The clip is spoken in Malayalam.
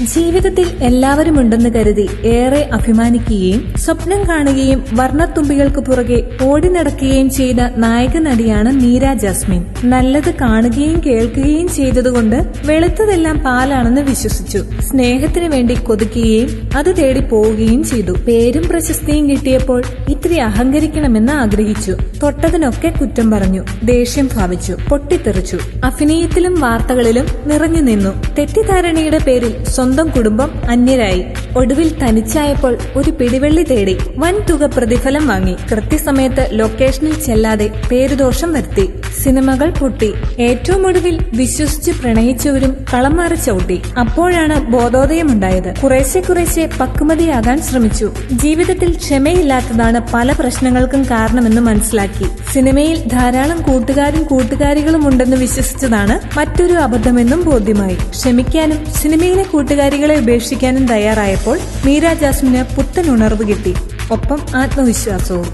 ജീവിതത്തിൽ എല്ലാവരുമുണ്ടെന്ന് കരുതി ഏറെ അഭിമാനിക്കുകയും സ്വപ്നം കാണുകയും വർണ്ണത്തുമ്പികൾക്ക് പുറകെ ഓടി നടക്കുകയും ചെയ്ത നായക നടിയാണ് മീര ജാസ്മിൻ. നല്ലത് കാണുകയും കേൾക്കുകയും ചെയ്തതുകൊണ്ട് വെളുത്തതെല്ലാം പാലാണെന്ന് വിശ്വസിച്ചു. സ്നേഹത്തിന് വേണ്ടി കൊതിക്കുകയും അത് തേടി പോവുകയും ചെയ്തു. പേരും പ്രശസ്തിയും കിട്ടിയപ്പോൾ ഇത്തിരി അഹങ്കരിക്കണമെന്ന് ആഗ്രഹിച്ചു. തൊട്ടതിനൊക്കെ കുറ്റം പറഞ്ഞു, ദേഷ്യം ഭാവിച്ചു, പൊട്ടിത്തെറിച്ചു. അഭിനയത്തിലും വാർത്തകളിലും നിറഞ്ഞു നിന്നു. തെറ്റിദ്ധാരണയുടെ പേരിൽ സ്വന്തം കുടുംബം അന്യരായി. ഒടുവിൽ തനിച്ചായപ്പോൾ ഒരു പിടിവെള്ളി തേടി വൻ തുക പ്രതിഫലം വാങ്ങി. കൃത്യസമയത്ത് ലൊക്കേഷനിൽ ചെല്ലാതെ പേരുദോഷം വരുത്തി. സിനിമകൾ പൊട്ടി. ഏറ്റവും ഒടുവിൽ വിശ്വസിച്ച് പ്രണയിച്ചവരും കളം മാറി ചവിട്ടി. അപ്പോഴാണ് ബോധോദയമുണ്ടായത്. കുറേശ്ശെ പക്വതയാകാൻ ശ്രമിച്ചു. ജീവിതത്തിൽ ക്ഷമയില്ലാത്തതാണ് പല പ്രശ്നങ്ങൾക്കും കാരണമെന്ന് മനസ്സിലാക്കി. സിനിമയിൽ ധാരാളം കൂട്ടുകാരികളും ഉണ്ടെന്ന് വിശ്വസിച്ചതാണ് മറ്റൊരു അബദ്ധമെന്നും ബോധ്യമായി. ക്ഷമിക്കാനും സിനിമയിലെ കൂട്ടുകാരികളെ ഉപേക്ഷിക്കാനും തയ്യാറായപ്പോൾ മീര ജാസ്മിന് പുത്തൻ ഉണർവ് കിട്ടി, ഒപ്പം ആത്മവിശ്വാസവും.